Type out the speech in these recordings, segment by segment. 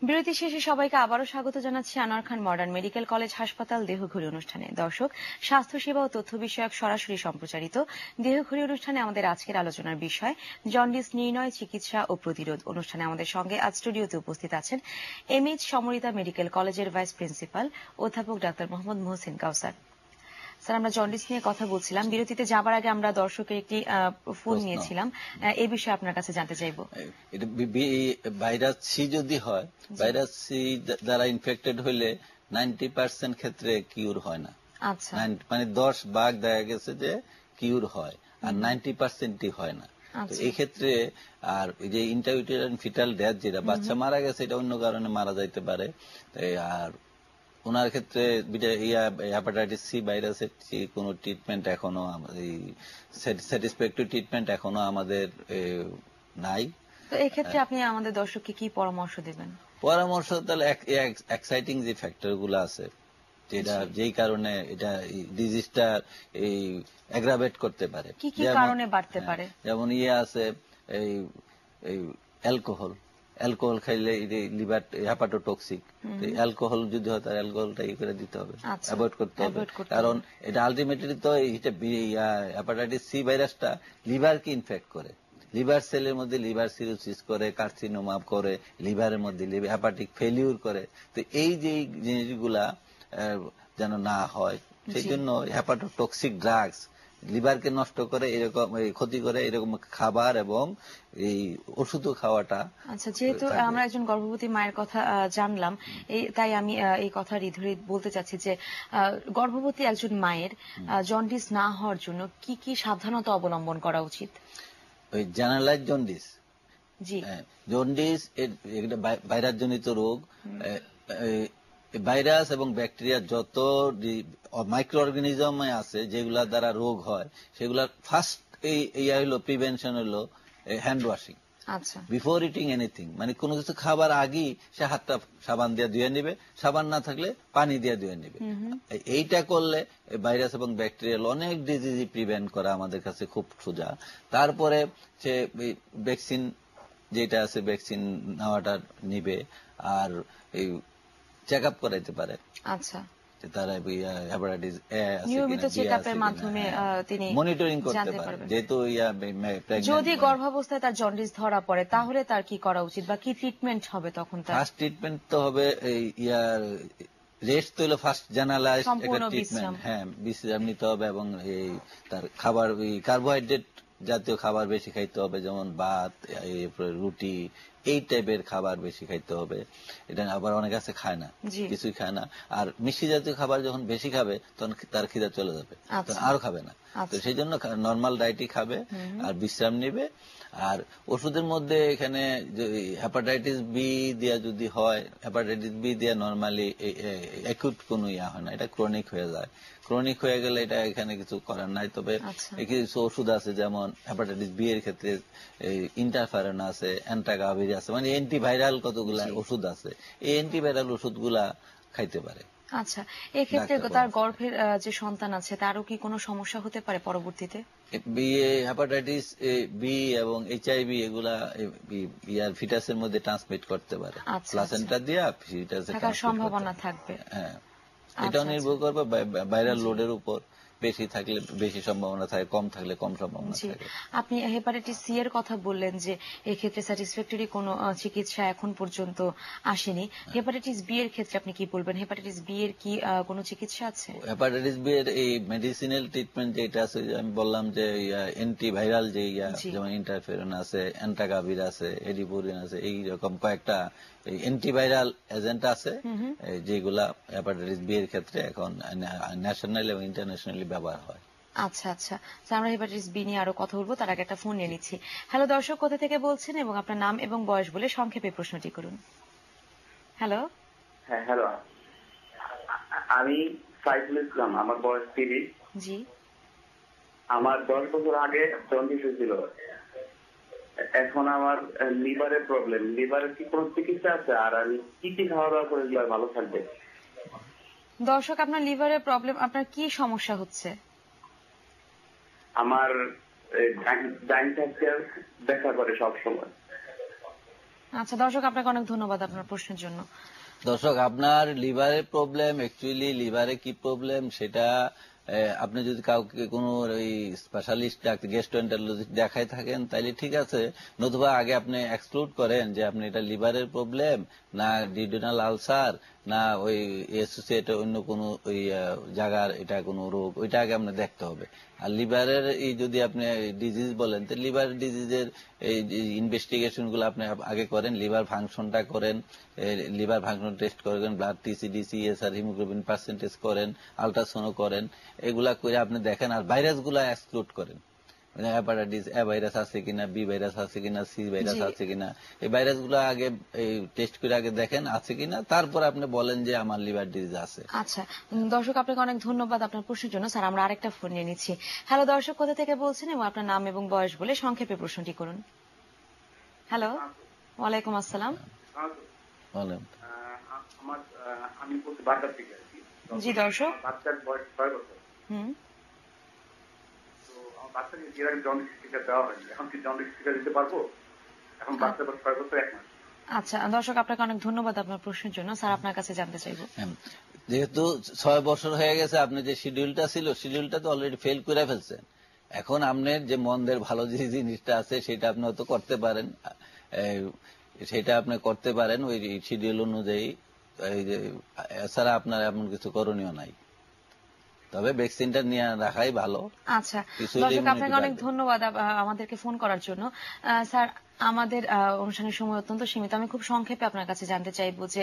বিরতি শেষে সবাইকে আবারও স্বাগত জানাচ্ছি আনোয়ার খান মডার্ন মেডিকেল কলেজ হাসপাতাল দেহঘড়ি অনুষ্ঠানে। দর্শক, স্বাস্থ্যসেবা ও তথ্য বিষয়ক সরাসরি সম্প্রচারিত দেহঘড়ি অনুষ্ঠানে আমাদের আজকের আলোচনার বিষয় জন্ডিস নির্ণয়, চিকিৎসা ও প্রতিরোধ। অনুষ্ঠানে আমাদের সঙ্গে আজ স্টুডিওতে উপস্থিত আছেন এমএইচ সমরিতা মেডিকেল কলেজের ভাইস প্রিন্সিপাল অধ্যাপক ডাক্তার মোহাম্মদ মোহসিন কাউসার। স্যার, আমরা জন্ডিস নিয়ে কথা বলছিলাম। বিরতিতে যাবার আগে আমরা দর্শকের একটি ফোন নিয়েছিলাম, এই বিষয়ে আপনার কাছে জানতে চাইব। ভাইরাস সি যদি হয়, ভাইরাস সি দ্বারা ইনফেক্টেড হলে 90% ক্ষেত্রে কিউর হয় না। আচ্ছা, মানে 10 ভাগ দেখা গেছে যে কিউর হয়, আর 90%ই হয় না। তো এই ক্ষেত্রে আর এই যে ইন্ট্রাইউটেরাইন ফিটাল ডেথ, যেটা বাচ্চা মারা গেছে, এটা অন্য কারণে মারা যাইতে পারে। আর ওনার ক্ষেত্রে হেপাটাইটিস সি ভাইরাসের কোনো ট্রিটমেন্ট এখনো স্যাটিসফ্যাক্টরি ট্রিটমেন্ট এখনো আমাদের নাই। তো এই ক্ষেত্রে আপনি আমাদের দর্শককে কি পরামর্শ দেবেন? পরামর্শ তাহলে এক্সাইটিং যে ফ্যাক্টর গুলো আছে, যেটা যেই কারণে এটা ডিজিজটা এই অ্যাগ্রাভেট করতে পারে, কি কি কারণে বাড়তে পারে, যেমন আছে এই অ্যালকোহল খাইলে লিভার হেপাটোটক্সিক। অ্যালকোহল যদি হয় তার অ্যালকোহলটা করে দিতে হবে, অ্যাভয়েড করতে হবে। কারণ এটা আলটিমেটলি তো হেপাটাইটিস সি ভাইরাসটা লিভারকে ইনফেক্ট করে, লিভার সেলের মধ্যে লিভার সিরোসিস করে, কার্সিনোমা করে, লিভারের মধ্যে হেপাটিক ফেলিউর করে। তো এই যে জিনিসগুলা যেন না হয়, সেই জন্য হেপাটোটক্সিক ড্রাগস, লিভারকে নষ্ট করে, এরকম ক্ষতি করে এরকম খাবার এবং এই ওষুধও খাওয়াটা। আচ্ছা, যেহেতু আমরা একজন গর্ভবতী মায়ের কথা জানলাম, তাই আমি এই কথা ধরে বলতে চাচ্ছি যে গর্ভবতী একজন মায়ের জন্ডিস না হওয়ার জন্য কি কি সাবধানতা অবলম্বন করা উচিত? ওই জেনারেলাইজ জন্ডিস, জি, জন্ডিস এটা ভাইরাস জনিত রোগ। ভাইরাস এবং ব্যাকটেরিয়া যত মাইক্রো অর্গানিজম আছে যেগুলা দ্বারা রোগ হয়, সেগুলার ফার্স্ট হলো প্রিভেনশন হলো হ্যান্ড ওয়াশিং। আচ্ছা, বিফোর ইটিং এনিথিং, মানে কোনো কিছু খাবার আগেই সে হাতটা সাবান দিয়ে ধুয়ে নেবে, সাবান না থাকলে পানি দিয়ে ধুয়ে নেবে। এইটা করলে ভাইরাস এবং ব্যাকটেরিয়াল অনেক ডিজিজ প্রিভেন্ট করা আমাদের কাছে খুব সোজা। তারপরে সে ভ্যাকসিন যেটা আছে, ভ্যাকসিন নেওয়াটা নিবে, আর এই চেক আপ করাইতে পারে। আচ্ছা, তারা হেপাটাইটিস এ আছে নিয়মিত চেকআপের মাধ্যমে তিনি মনিটরিং করতে পারে। যেহেতু যদি গর্ভাবস্থায় তার জন্ডিস ধরা পড়ে, তাহলে তার কি করা উচিত বা কি ট্রিটমেন্ট হবে তখন? তার ফার্স্ট ট্রিটমেন্ট তো হবে রেস্ট, তো হলো ফার্স্ট জেনারেলাইজ একটা ট্রিটমেন্ট। হ্যাঁ, বিশ্রাম নিতে হবে এবং এই তার খাবার, কার্বোহাইড্রেট জাতীয় খাবার বেশি খাইতে হবে, যেমন ভাত, রুটি, এই টাইপের খাবার বেশি খাইতে হবে। এটা আবার অনেক আছে খায় না, কিছুই খায় না। আর মিষ্টি জাতীয় খাবার যখন বেশি খাবে তখন তার খিদা চলে যাবে, তখন আরো খাবে না। তো সেই জন্য নর্মাল ডায়েটই খাবে আর বিশ্রাম নিবে। আর ওষুধের মধ্যে এখানে হেপাটাইটিস বি দিয়া যদি হয়, হেপাটাইটিস বি দিয়া নর্মালি অ্যাকুট কোনো হয় না, এটা ক্রনিক হয়ে যায়। ক্রনিক হয়ে গেলে এটা এখানে কিছু করার নাই। তবে কিছু ওষুধ আছে, যেমন হেপাটাইটিস বি এর ক্ষেত্রে ইন্টারফেরন আছে, অ্যান্টাগাভির আছে, মানে অ্যান্টিভাইরাল কতগুলা ওষুধ আছে। এই অ্যান্টিভাইরাল ওষুধগুলা খাইতে পারে। আচ্ছা, এক্ষেত্রে তার গর্ভের যে সন্তান আছে তারও কি কোনো সমস্যা হতে পারে পরবর্তীতে? হেপাটাইটিস বি এবং এইচআইভি এগুলা ফিটাসের মধ্যে ট্রান্সমিট করতে পারে, প্লাসেন্টা দিয়ে ফিটাসের সম্ভাবনা থাকবে। হ্যাঁ, এটাও নির্ভর করবে ভাইরাল লোডের উপর। বেশি থাকলে বেশি সম্ভাবনা থাকে, কম থাকলে কম সম্ভাবনা থাকে। আপনি হেপাটাইটিস সি এর কথা বললেন যে এক্ষেত্রে স্যাটিসফ্যাক্টরি কোনো চিকিৎসা এখন পর্যন্ত আসেনি। হেপাটাইটিস বি এর ক্ষেত্রে আপনি কি বলবেন? হেপাটাইটিস বি এর কি কোনো চিকিৎসা আছে? হেপাটাইটিস বি এর এই মেডিসিনাল ট্রিটমেন্ট যেটা আছে, আমি বললাম যে অ্যান্টিভাইরাল যে যেমন ইন্টারফেরন আছে, অ্যান্টাগাভির আছে, এডিপুরিন আছে, এই রকম কয়েকটা অ্যান্টিভাইরাল এজেন্ট আছে যেগুলা হেপাটাইটিস বি এর ক্ষেত্রে এখন ন্যাশনাল এবং ইন্টারন্যাশনালি ব্যবহার হয়। আচ্ছা আচ্ছা, আমরা হেপাটাইটিস বি নিয়ে আরো কথা বলবো, তার আগে একটা ফোন নিয়ে নিচ্ছি। হ্যালো দর্শক, কোথা থেকে বলছেন এবং আপনার নাম এবং বয়স বলে সংক্ষেপে প্রশ্নটি করুন। হ্যালো। হ্যাঁ, হ্যালো, আমি সাইফুল ইসলাম, আমার বয়স 30। জি, আমার 10 বছর আগে জন্ডিস হয়েছিল। এখন আমার লিভারের প্রবলেম। লিভারের কি কোনো চিকিৎসা আছে? আর আমি কি কি খাওয়া দাওয়া করে লিভার ভালো থাকবে? দর্শক, আপনার লিভারের প্রবলেম, আপনার কি সমস্যা হচ্ছে? আমার ডাইনফ্যাক্টার দেখা করে সব সময়। আচ্ছা দর্শক, আপনাকে অনেক ধন্যবাদ আপনার প্রশ্নের জন্য। দর্শক, আপনার লিভারের প্রবলেম, অ্যাকচুয়ালি লিভারে কি প্রবলেম সেটা আপনি যদি কাউকে কোনো ওই স্পেশালিস্ট ডাক্তার গ্যাস্ট্রোএন্টারোলজিস্ট দেখায় থাকেন তাইলে ঠিক আছে, নতুবা আগে আপনি এক্সক্লুড করেন যে আপনি এটা লিভারের প্রবলেম না ডিউডিনাল আলসার না ওই অ্যাসোসিয়েট অন্য কোনো ওই জায়গার এটা কোনো রোগ, ওইটা আগে আপনার দেখতে হবে। আর লিভারের এই যদি আপনি ডিজিজ বলেন তো লিভার ডিজিজের এই ইনভেস্টিগেশন গুলো আপনি আগে করেন, লিভার ফাংশনটা করেন, লিভার ফাংশন টেস্ট করেন, ব্লাড টিসিডি সিএসআর হিমোগ্লোবিন পার্সেন্টেজ করেন, আলট্রাসাউন্ড করেন, এগুলা করে আপনি দেখেন। আর ভাইরাস গুলা এক্সক্লুড করেন, হেপাটাইটিস এ ভাইরাস আছে কিনা, বি ভাইরাস আছে কিনা, সি ভাইরাস আছে কিনা, এই ভাইরাস গুলো আগে টেস্ট করে আগে দেখেন আছে কিনা, তারপর আপনি বলেন যে আমার লিভার ডিজিজ আছে। আচ্ছা দর্শক, আপনাকে অনেক ধন্যবাদ আপনার প্রশ্নের জন্য। স্যার, আমরা আরেকটা ফোন নিয়ে নিচ্ছি। হ্যালো দর্শক, কোথা থেকে বলছেন এবং আপনার নাম এবং বয়স বলে সংক্ষেপে প্রশ্নটি করুন। হ্যালো, ওয়ালাইকুম আসসালাম। বলেন। আমি বলছি বারবার থেকে। জি দর্শক। বাচ্চার বয়স 6 বছর। তো আমার বাচ্চাকে এর আগে জন্ডিস টিকা দেওয়া হয়নি, এখন কি জন্ডিস টিকা দিতে পারবো? এখন বাচ্চার বয়স 6 বছর 1 মাস। আচ্ছা দর্শক, আপনাকে অনেক ধন্যবাদ আপনার প্রশ্নের জন্য। স্যার, আপনার কাছে জানতে চাইবো, যেহেতু 6 বছর হয়ে গেছে, আপনি যে শিডিউলটা ছিল শিডিউলটা তো অলরেডি ফেল করে ফেলছেন। এখন আপনার যে মন্দের ভালো যে জিনিসটা আছে সেটা আপনি হয়তো করতে পারেন, সেটা আপনি করতে পারেন ওই শিডিউল অনুযায়ী। এছাড়া আপনার এমন কিছু করণীয় নাই, তবে ভ্যাকসিনটা নিয়ে রাখাই ভালো। আচ্ছা দর্শক, আপনাকে অনেক ধন্যবাদ আমাদেরকে ফোন করার জন্য। স্যার, আমাদের অনুষ্ঠানের সময় অত্যন্ত সীমিত, আমি খুব সংক্ষেপে আপনার কাছে জানতে চাইবো যে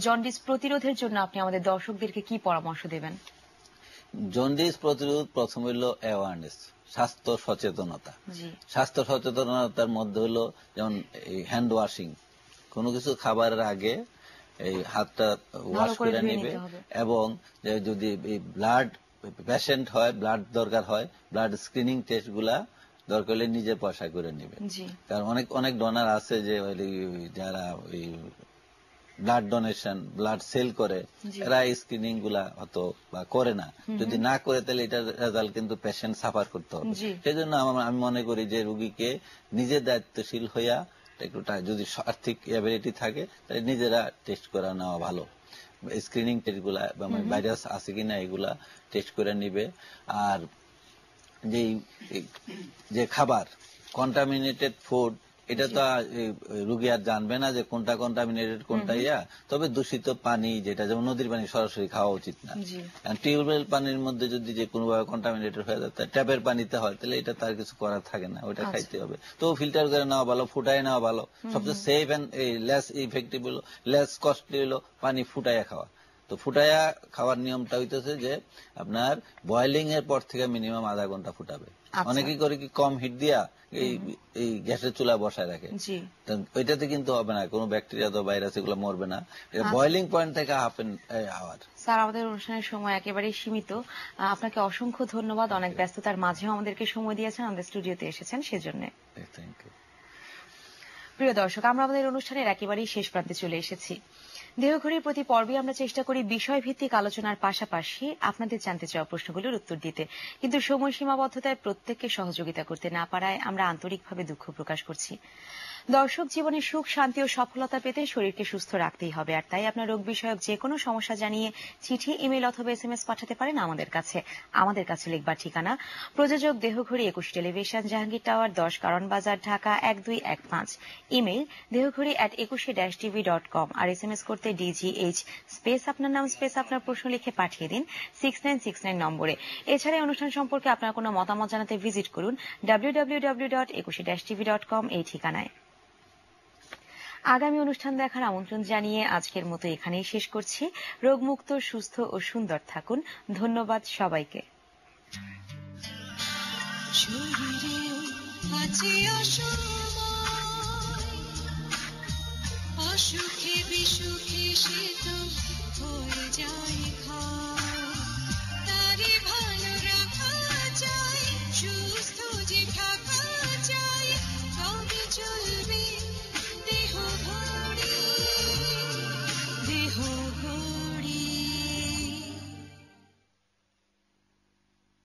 জন্ডিস প্রতিরোধের জন্য আপনি আমাদের দর্শকদেরকে কি পরামর্শ দেবেন? জন্ডিস প্রতিরোধ প্রথম হলো অ্যাওয়ারনেস, স্বাস্থ্য সচেতনতা। স্বাস্থ্য সচেতনতার মধ্যে হলো যেমন এই হ্যান্ড ওয়াশিং, কোনো কিছু খাবারের আগে এই হাতটা ওয়াশ করে নেবে, এবং যদি ব্লাড পেশেন্ট হয়, ব্লাড দরকার হয়, ব্লাড স্ক্রিনিং টেস্ট গুলা দরকার হলে নিজের পয়সা করে নেবে। কারণ অনেক অনেক ডোনার আছে যে যারা ওই ব্লাড ডোনেশন ব্লাড সেল করে, এরা স্ক্রিনিং গুলা হয়তো বা করে না। যদি না করে তাহলে এটার রেজাল্ট কিন্তু পেশেন্ট সাফার করতে হবে। সেই জন্য আমি মনে করি যে রুগীকে নিজের দায়িত্বশীল হইয়া একটুটা যদি আর্থিক অ্যাবিলিটি থাকে তাহলে নিজেরা টেস্ট করে নেওয়া ভালো। স্ক্রিনিং টেস্ট গুলা ভাইরাস আছে কিনা এগুলা টেস্ট করে নিবে। আর যে খাবার কন্টামিনেটেড ফুড, এটা তো রুগী আর জানবে না যে কোনটা কন্টামিনেটেড কোনটা তবে দূষিত পানি, যেটা যেমন নদীর পানি সরাসরি খাওয়া উচিত না। টিউবওয়েল পানির মধ্যে যদি যে কোনোভাবে কন্টামিনেটেড হয়ে যায়, ট্যাপের পানিতে হয়, তাহলে এটা তার কিছু করার থাকে না, ওইটা খাইতে হবে। তো ফিল্টার করে নেওয়া ভালো, ফুটাই নেওয়া ভালো। সবচেয়ে সেফ এন্ড লেস ইফেক্টিভ হলো, লেস কস্টলি হলো পানি ফুটাইয়া খাওয়া। তো ফুটাইয়া খাওয়ার নিয়মটা হইতেছে যে আপনার বয়লিং এর পর থেকে মিনিমাম আধা ঘন্টা ফুটাবে। অনেকেই করে কি কম হিট দিয়া এই গ্যাসের চুলা বসায় রাখে, ওইটাতে কিন্তু হবে না, কোনো ব্যাকটেরিয়া তো ভাইরাস এগুলো মরবে না। বয়লিং পয়েন্ট থেকে হাফ এন আওয়ার। স্যার, আমাদের অনুষ্ঠানের সময় একেবারেই সীমিত, আপনাকে অসংখ্য ধন্যবাদ। অনেক ব্যস্ততার মাঝেও আমাদেরকে সময় দিয়েছেন, আমাদের স্টুডিওতে এসেছেন, সেজন্য থ্যাংক ইউ। প্রিয় দর্শক, আমরা আমাদের অনুষ্ঠানের একেবারেই শেষ প্রান্তে চলে এসেছি। দেহঘড়ির প্রতি পর্বে আমরা চেষ্টা করি বিষয়ভিত্তিক আলোচনার পাশাপাশি আপনাদের জানতে চাওয়া প্রশ্নগুলোর উত্তর দিতে, কিন্তু সময় সীমাবদ্ধতায় প্রত্যেককে সহযোগিতা করতে না পারায় আমরা আন্তরিকভাবে দুঃখ প্রকাশ করছি। দর্শক, জীবনে সুখ শান্তি ও সফলতা পেতে শরীরকে সুস্থ রাখতেই হবে, আর তাই আপনার রোগ বিষয়ক যে কোনো সমস্যা জানিয়ে চিঠি, ইমেল অথবা SMS পাঠাতে পারেন আমাদের কাছে। আমাদের কাছে লিখবার ঠিকানা প্রযোজক দেহঘড়ি, 21 টেলিভিশন, জাহাঙ্গীর টাওয়ার, 10 কারণ বাজার, ঢাকা 1215। Email dehoghori@21-tv.com। আর SMS করতে DGH স্পেস আপনার নাম স্পেস আপনার প্রশ্ন লিখে পাঠিয়ে দিন 6969 নম্বরে। এছাড়া অনুষ্ঠান সম্পর্কে আপনার কোনো মতামত জানাতে ভিজিট করুন www.21-tv.com এই ঠিকানায়। আগামী অনুষ্ঠান দেখার আমন্ত্রণ জানিয়ে আজকের মতো এখানেই শেষ করছি। রোগমুক্ত, সুস্থ ও সুন্দর থাকুন। ধন্যবাদ সবাইকে। অসুখে বিসুখে সে তো